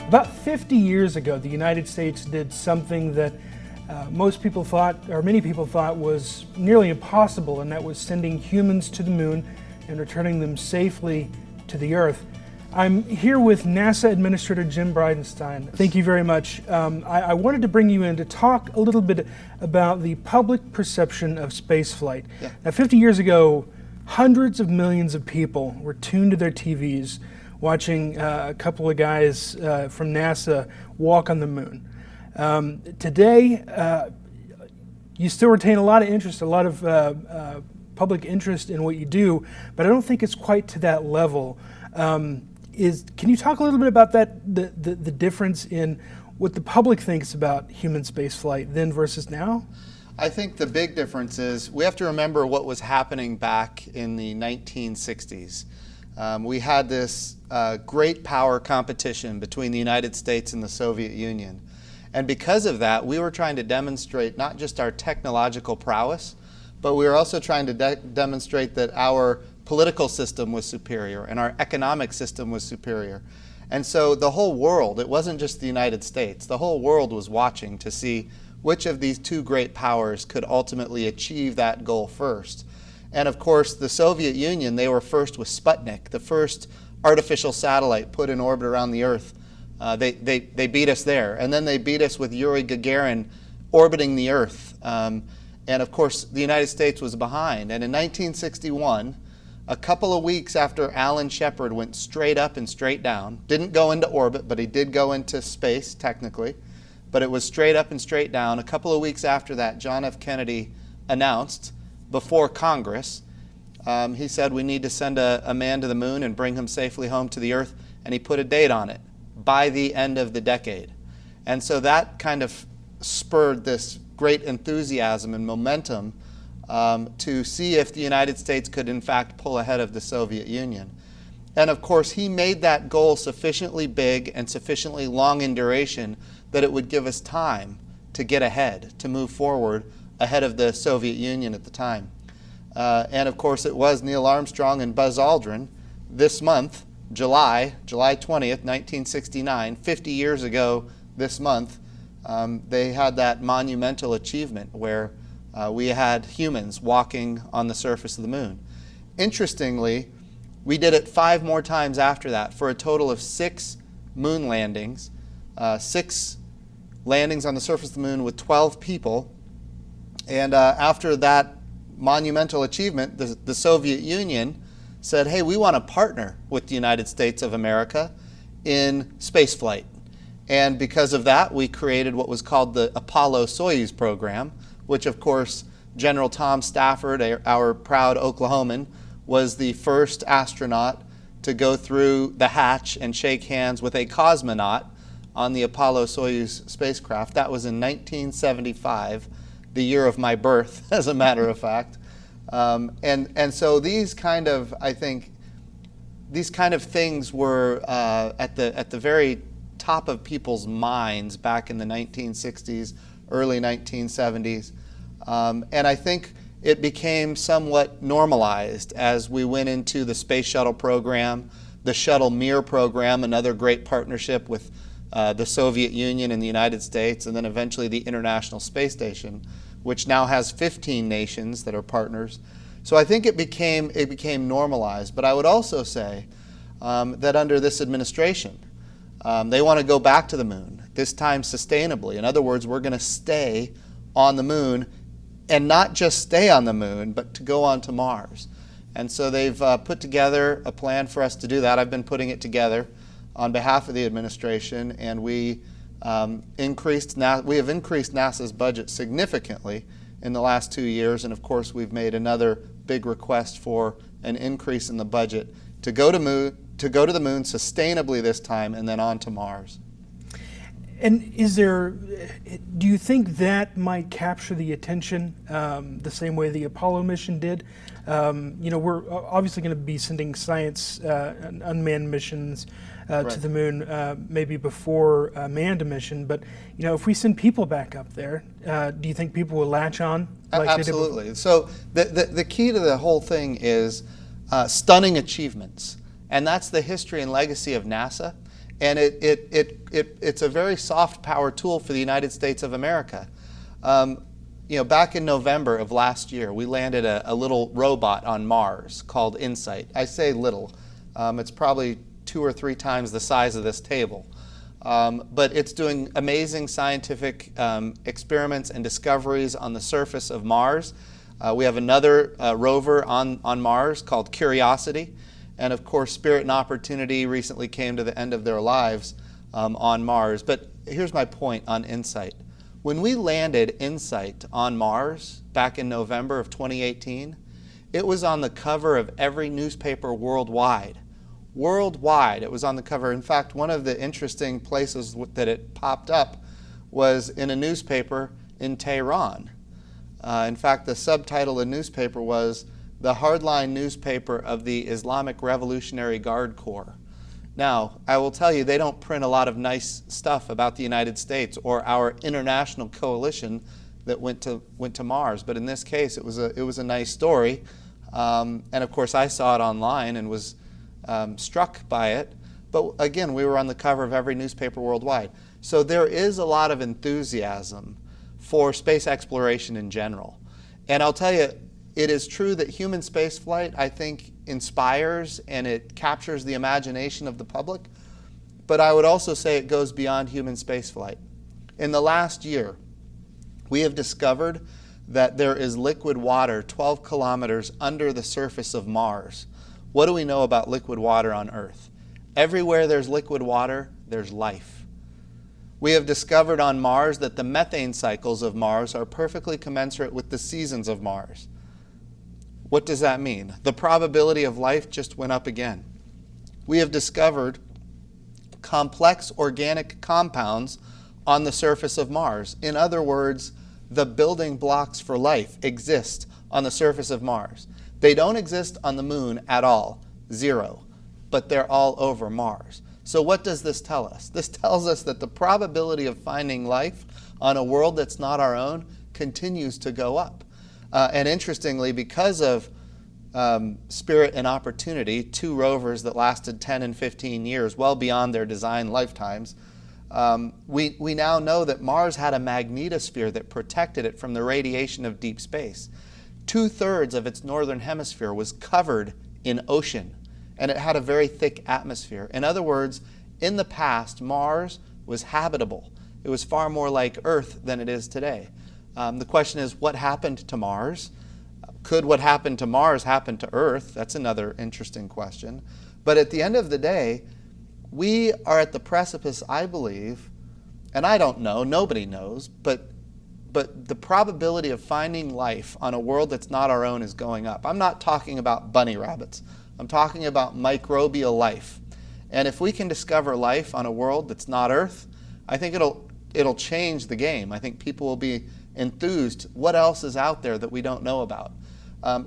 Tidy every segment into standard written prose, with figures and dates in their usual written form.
About 50 years ago, the United States did something that most people thought, or many people thought, was nearly impossible, and that was sending humans to the moon and returning them safely to the Earth. I'm here with NASA Administrator Jim Bridenstine. Thank you very much. I wanted to bring you in to talk a little bit about the public perception of spaceflight. Yeah. Now, 50 years ago, hundreds of millions of people were tuned to their TVs watching a couple of guys from NASA walk on the moon. Today, you still retain a lot of interest, a lot of public interest in what you do, but I don't think it's quite to that level. Can you talk a little bit about that, the difference in what the public thinks about human spaceflight then versus now? I think the big difference is we have to remember what was happening back in the 1960s. We had this great power competition between the United States and the Soviet Union. And because of that, we were trying to demonstrate not just our technological prowess, but we were also trying to demonstrate that our political system was superior and our economic system was superior. And so the whole world, it wasn't just the United States, the whole world was watching to see which of these two great powers could ultimately achieve that goal first. And of course, the Soviet Union, they were first with Sputnik, the first artificial satellite put in orbit around the Earth. They beat us there. And then they beat us with Yuri Gagarin orbiting the Earth. And of course, the United States was behind. And in 1961, a couple of weeks after Alan Shepard went straight up and straight down, didn't go into orbit, but he did go into space technically, but it was straight up and straight down. A couple of weeks after that, John F. Kennedy announced before Congress, he said we need to send a man to the moon and bring him safely home to the Earth, and he put a date on it, by the end of the decade. And so that kind of spurred this great enthusiasm and momentum to see if the United States could in fact pull ahead of the Soviet Union. And of course, he made that goal sufficiently big and sufficiently long in duration that it would give us time to get ahead, to move forward ahead of the Soviet Union at the time. And of course, it was Neil Armstrong and Buzz Aldrin this month, July 20th, 1969, 50 years ago this month, they had that monumental achievement where we had humans walking on the surface of the moon. Interestingly, we did it 5 more times after that for a total of 6 moon landings, 6 landings on the surface of the moon with 12 people. And after that monumental achievement, the Soviet Union said, hey, we want to partner with the United States of America in spaceflight. And because of that, we created what was called the Apollo-Soyuz program, which of course, General Tom Stafford, our proud Oklahoman, was the first astronaut to go through the hatch and shake hands with a cosmonaut on the Apollo-Soyuz spacecraft. That was in 1975, the year of my birth, as a matter of fact. And so these kind of, I think, these kind of things were at the very top of people's minds back in the 1960s, early 1970s. And I think it became somewhat normalized as we went into the Space Shuttle program, the Shuttle Mir program, another great partnership with the Soviet Union and the United States, and then eventually the International Space Station, which now has 15 nations that are partners. So I think it became normalized. But I would also say that under this administration, they want to go back to the moon, this time sustainably. In other words, we're going to stay on the moon, and not just stay on the moon, but to go on to Mars. And so they've put together a plan for us to do that. I've been putting it together on behalf of the administration, and we have increased NASA's budget significantly in the last 2 years, and of course we've made another big request for an increase in the budget to go to the moon sustainably this time, and then on to Mars. And do you think that might capture the attention the same way the Apollo mission did? We're obviously going to be sending science unmanned missions Right. to the moon maybe before a manned mission, but if we send people back up there, do you think people will latch on like Absolutely. they did So the key to the whole thing is stunning achievements. And that's the history and legacy of NASA. And it's a very soft power tool for the United States of America. Back in November of last year, we landed a little robot on Mars called InSight. I say little. It's probably 2 or 3 times the size of this table. But it's doing amazing scientific experiments and discoveries on the surface of Mars. We have another rover on Mars called Curiosity. And of course, Spirit and Opportunity recently came to the end of their lives on Mars. But here's my point on InSight. When we landed InSight on Mars back in November of 2018, it was on the cover of every newspaper worldwide. Worldwide, it was on the cover. In fact, one of the interesting places that it popped up was in a newspaper in Tehran. In fact, the subtitle of the newspaper was "The Hardline Newspaper of the Islamic Revolutionary Guard Corps." Now, I will tell you, they don't print a lot of nice stuff about the United States or our international coalition that went to Mars. But in this case, it was a nice story. And of course, I saw it online and was struck by it. But again, we were on the cover of every newspaper worldwide. So there is a lot of enthusiasm for space exploration in general. And I'll tell you, it is true that human spaceflight, I think, inspires and it captures the imagination of the public. But I would also say it goes beyond human spaceflight. In the last year, we have discovered that there is liquid water 12 kilometers under the surface of Mars. What do we know about liquid water on Earth? Everywhere there's liquid water, there's life. We have discovered on Mars that the methane cycles of Mars are perfectly commensurate with the seasons of Mars. What does that mean? The probability of life just went up again. We have discovered complex organic compounds on the surface of Mars. In other words, the building blocks for life exist on the surface of Mars. They don't exist on the moon at all, 0, but they're all over Mars. So what does this tell us? This tells us that the probability of finding life on a world that's not our own continues to go up. And interestingly, because of Spirit and Opportunity, 2 rovers that lasted 10 and 15 years, well beyond their design lifetimes, we now know that Mars had a magnetosphere that protected it from the radiation of deep space. 2/3 of its northern hemisphere was covered in ocean, and it had a very thick atmosphere. In other words, in the past, Mars was habitable. It was far more like Earth than it is today. The question is, what happened to Mars? Could what happened to Mars happen to Earth? That's another interesting question. But at the end of the day, we are at the precipice, I believe, and I don't know, nobody knows, but the probability of finding life on a world that's not our own is going up. I'm not talking about bunny rabbits. I'm talking about microbial life. And if we can discover life on a world that's not Earth, I think it'll change the game. I think people will be enthused. What else is out there that we don't know about?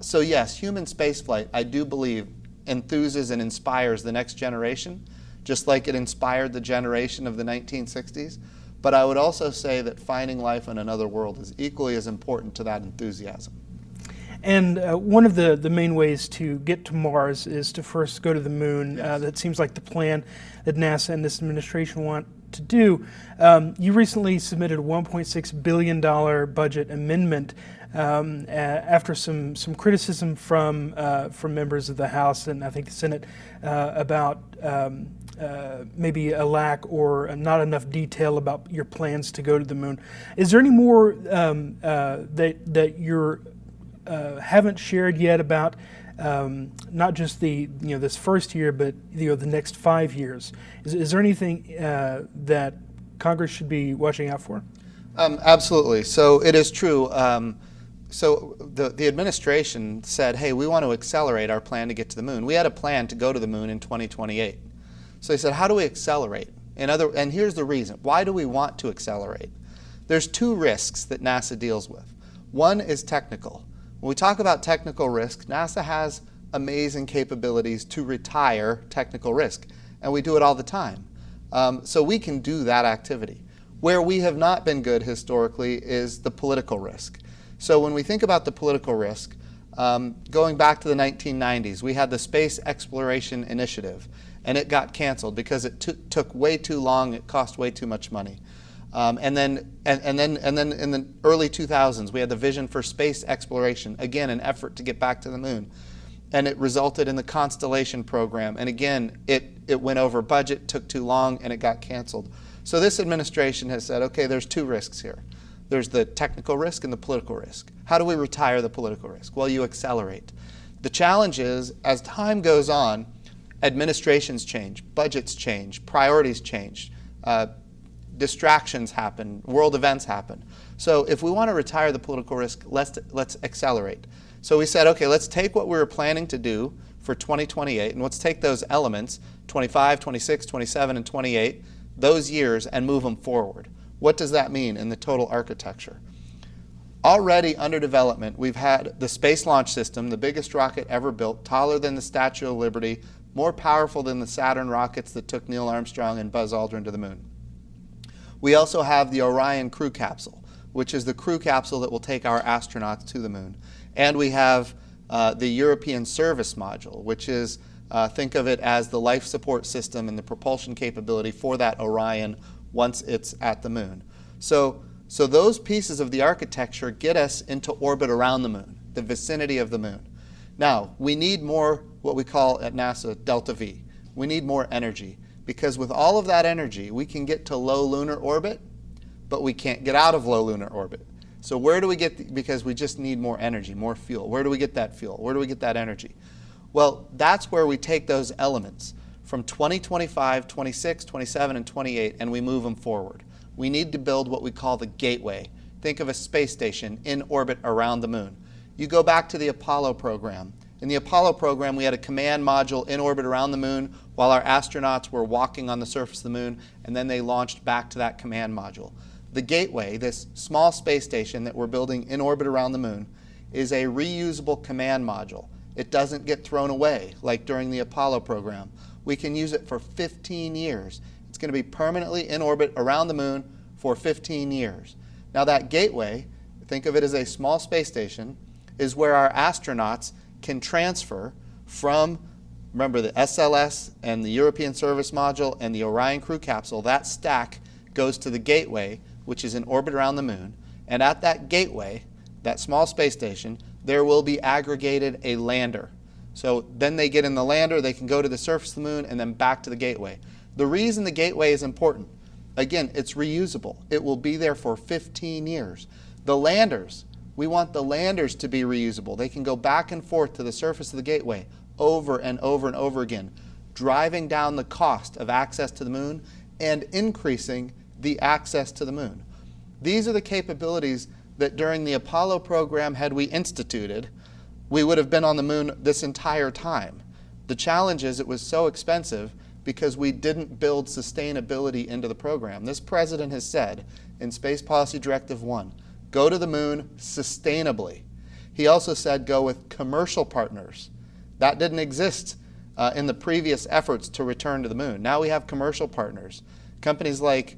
So yes, human spaceflight, I do believe, enthuses and inspires the next generation, just like it inspired the generation of the 1960s. But I would also say that finding life on another world is equally as important to that enthusiasm. And one of the main ways to get to Mars is to first go to the moon. Yes. That seems like the plan that NASA and this administration want to do. You recently submitted a $1.6 billion budget amendment after some criticism from members of the House and I think the Senate about maybe a lack or not enough detail about your plans to go to the moon. Is there any more that you're haven't shared yet about not just this first year, but the next 5 years? Is there anything that Congress should be watching out for? Absolutely. So it is true. So the administration said, hey, we want to accelerate our plan to get to the moon. We had a plan to go to the moon in 2028. So they said, how do we accelerate? And here's the reason. Why do we want to accelerate? There's 2 risks that NASA deals with. One is technical. When we talk about technical risk, NASA has amazing capabilities to retire technical risk, and we do it all the time. So we can do that activity. Where we have not been good historically is the political risk. So when we think about the political risk, going back to the 1990s, we had the Space Exploration Initiative, and it got canceled because it took way too long. It cost way too much money. And then in the early 2000s, we had the Vision for Space Exploration, again, an effort to get back to the moon. And it resulted in the Constellation program. And again, it went over budget, took too long, and it got canceled. So this administration has said, okay, there's two risks here. There's the technical risk and the political risk. How do we retire the political risk? Well, you accelerate. The challenge is, as time goes on, administrations change, budgets change, priorities change, distractions happen, world events happen. So if we want to retire the political risk, let's accelerate. So we said, okay, let's take what we were planning to do for 2028, and let's take those elements, 25, 26, 27, and 28, those years, and move them forward. What does that mean in the total architecture? Already under development, we've had the Space Launch System, the biggest rocket ever built, taller than the Statue of Liberty, more powerful than the Saturn rockets that took Neil Armstrong and Buzz Aldrin to the moon. We also have the Orion crew capsule, which is the crew capsule that will take our astronauts to the moon. And we have the European Service Module, which is, think of it as the life support system and the propulsion capability for that Orion once it's at the moon. So those pieces of the architecture get us into orbit around the moon, the vicinity of the moon. Now, we need more, what we call at NASA, delta V. We need more energy, because with all of that energy, we can get to low lunar orbit, but we can't get out of low lunar orbit. So where do we get, because we just need more energy, more fuel. Where do we get that fuel? Where do we get that energy? Well, that's where we take those elements from 2025, 26, 27, and 28, and we move them forward. We need to build what we call the gateway. Think of a space station in orbit around the moon. You go back to the Apollo program. In the Apollo program, we had a command module in orbit around the moon while our astronauts were walking on the surface of the moon, and then they launched back to that command module. The gateway, this small space station that we're building in orbit around the moon, is a reusable command module. It doesn't get thrown away like during the Apollo program. We can use it for 15 years. It's going to be permanently in orbit around the moon for 15 years. Now that gateway, think of it as a small space station, is where our astronauts can transfer from, remember, the SLS and the European Service Module and the Orion crew capsule. That stack goes to the gateway, which is in orbit around the moon. And at that gateway, that small space station, there will be aggregated a lander. So then they get in the lander, they can go to the surface of the moon, and then back to the gateway. The reason the gateway is important, again, it's reusable. It will be there for 15 years. The landers, we want the landers to be reusable. They can go back and forth to the surface of the gateway over and over and over again, driving down the cost of access to the moon and increasing the access to the moon. These are the capabilities that during the Apollo program, had we instituted, we would have been on the moon this entire time. The challenge is it was so expensive because we didn't build sustainability into the program. This president has said in Space Policy Directive 1, go to the moon sustainably. He also said go with commercial partners. That didn't exist in the previous efforts to return to the moon. Now we have commercial partners. Companies like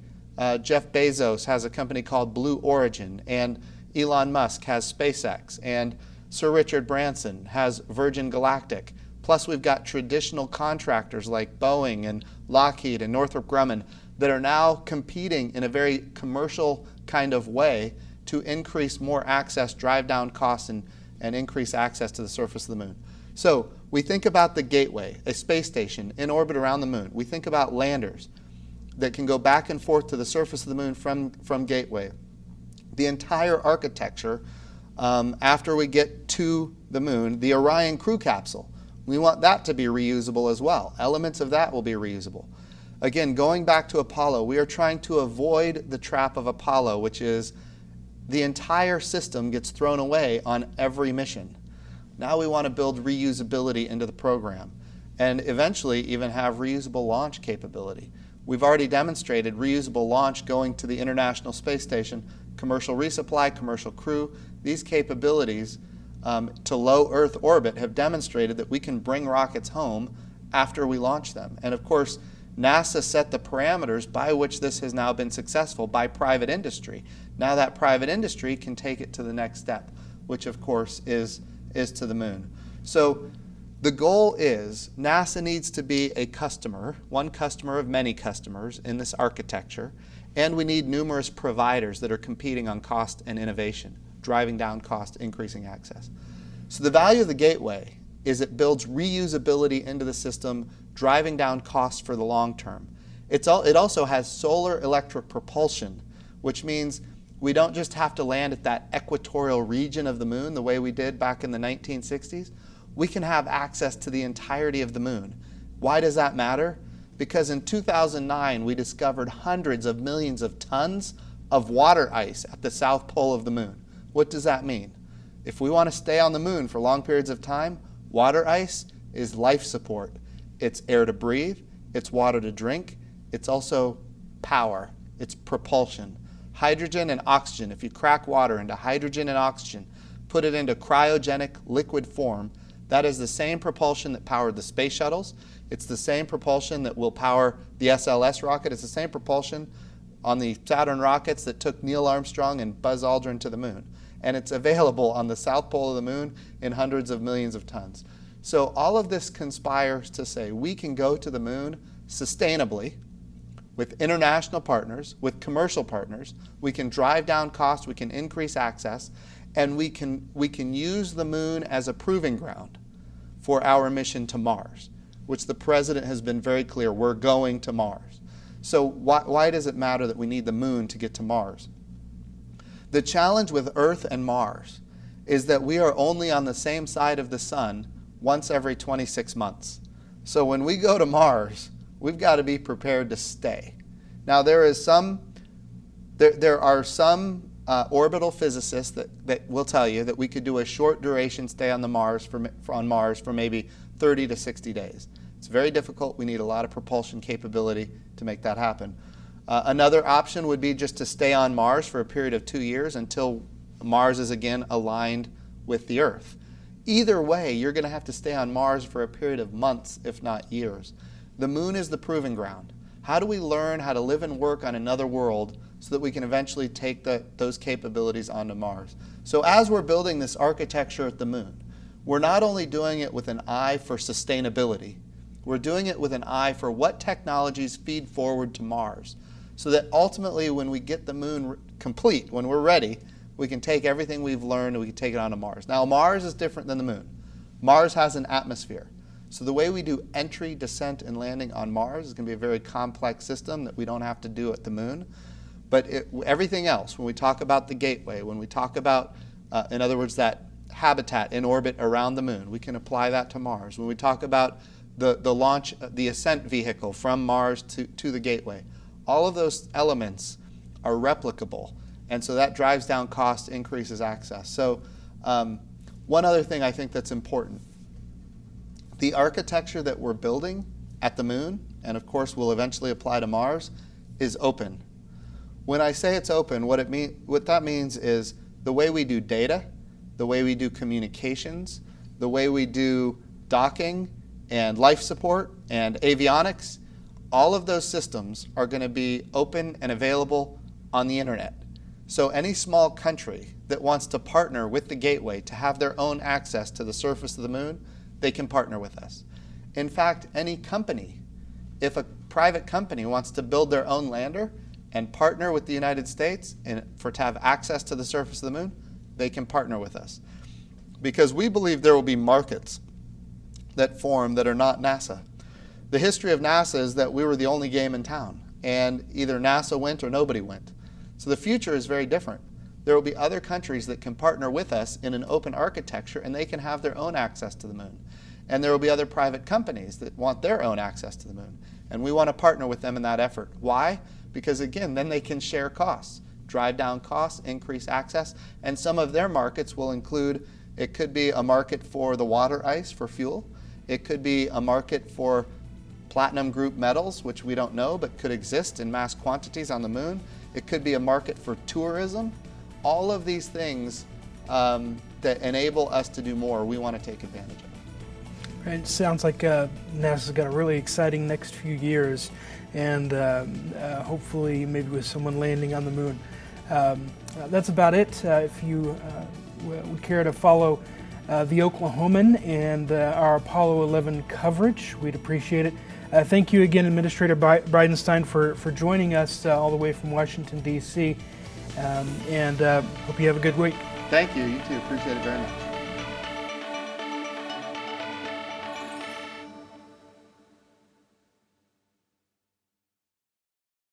Jeff Bezos has a company called Blue Origin, and Elon Musk has SpaceX, and Sir Richard Branson has Virgin Galactic. Plus we've got traditional contractors like Boeing and Lockheed and Northrop Grumman that are now competing in a very commercial kind of way to increase more access, drive down costs, and increase access to the surface of the moon. So we think about the gateway, a space station in orbit around the moon. We think about landers that can go back and forth to the surface of the moon from gateway. The entire architecture, after we get to the moon, the Orion crew capsule, we want that to be reusable as well. Elements of that will be reusable. Again, going back to Apollo, we are trying to avoid the trap of Apollo, which is the entire system gets thrown away on every mission. Now we want to build reusability into the program and eventually even have reusable launch capability. We've already demonstrated reusable launch going to the International Space Station, commercial resupply, commercial crew. These capabilities to low Earth orbit have demonstrated that we can bring rockets home after we launch them. And of course, NASA set the parameters by which this has now been successful by private industry. Now that private industry can take it to the next step, which of course is to the moon. So The goal is NASA needs to be a customer, one customer of many customers in this architecture, and we need numerous providers that are competing on cost and innovation, driving down cost, increasing access. So the value of the gateway is it builds reusability into the system, driving down costs for the long term. It also has solar electric propulsion, which means we don't just have to land at that equatorial region of the moon the way we did back in the 1960s. We can have access to the entirety of the moon. Why does that matter? Because in 2009, we discovered hundreds of millions of tons of water ice at the south pole of the moon. What does that mean? If we want to stay on the moon for long periods of time, water ice is life support. It's air to breathe, it's water to drink, it's also power, it's propulsion. Hydrogen and oxygen, if you crack water into hydrogen and oxygen, put it into cryogenic liquid form, that is the same propulsion that powered the space shuttles. It's the same propulsion that will power the SLS rocket. It's the same propulsion on the Saturn rockets that took Neil Armstrong and Buzz Aldrin to the moon. And it's available on the south pole of the moon in hundreds of millions of tons. So all of this conspires to say we can go to the moon sustainably with international partners, with commercial partners. We can drive down costs, we can increase access, and we can use the moon as a proving ground for our mission to Mars, which the president has been very clear, we're going to Mars. So why does it matter that we need the moon to get to Mars? The challenge with Earth and Mars is that we are only on the same side of the sun once every 26 months. So when we go to Mars, we've got to be prepared to stay. Now there are some orbital physicists that will tell you that we could do a short duration stay on Mars for maybe 30 to 60 days. It's very difficult. We need a lot of propulsion capability to make that happen. Another option would be just to stay on Mars for a period of 2 years until Mars is again aligned with the Earth. Either way, you're going to have to stay on Mars for a period of months, if not years. The moon is the proving ground. How do we learn how to live and work on another world so that we can eventually take those capabilities onto Mars? So as we're building this architecture at the moon, we're not only doing it with an eye for sustainability, we're doing it with an eye for what technologies feed forward to Mars, so that ultimately when we get the moon complete, when we're ready, we can take everything we've learned and we can take it onto Mars. Now Mars is different than the moon. Mars has an atmosphere. So the way we do entry, descent, and landing on Mars is going to be a very complex system that we don't have to do at the moon. But everything else, when we talk about the gateway, when we talk about, in other words, that habitat in orbit around the moon, we can apply that to Mars. When we talk about the launch, the ascent vehicle from Mars to the gateway, all of those elements are replicable. And so that drives down cost, increases access. So one other thing I think that's important. The architecture that we're building at the moon, and of course will eventually apply to Mars, is open. When I say it's open, what that means is the way we do data, the way we do communications, the way we do docking and life support and avionics, all of those systems are going to be open and available on the internet. So any small country that wants to partner with the gateway to have their own access to the surface of the moon, they can partner with us. In fact, any company, if a private company wants to build their own lander and partner with the United States to have access to the surface of the moon, they can partner with us. Because we believe there will be markets that form that are not NASA. The history of NASA is that we were the only game in town, and either NASA went or nobody went. So the future is very different. There will be other countries that can partner with us in an open architecture, and they can have their own access to the moon. And there will be other private companies that want their own access to the moon. And we want to partner with them in that effort. Why? Because again, then they can share costs, drive down costs, increase access, and some of their markets will include, it could be a market for the water ice for fuel. It could be a market for platinum group metals, which we don't know, but could exist in mass quantities on the moon. It could be a market for tourism. All of these things that enable us to do more, we want to take advantage of. Right, it sounds like NASA's got a really exciting next few years, and hopefully maybe with someone landing on the moon. That's about it. If you would care to follow the Oklahoman and our Apollo 11 coverage. We'd appreciate it. Thank you again, Administrator Bridenstine, for joining us all the way from Washington, D.C. And hope you have a good week. Thank you. You too. Appreciate it very much.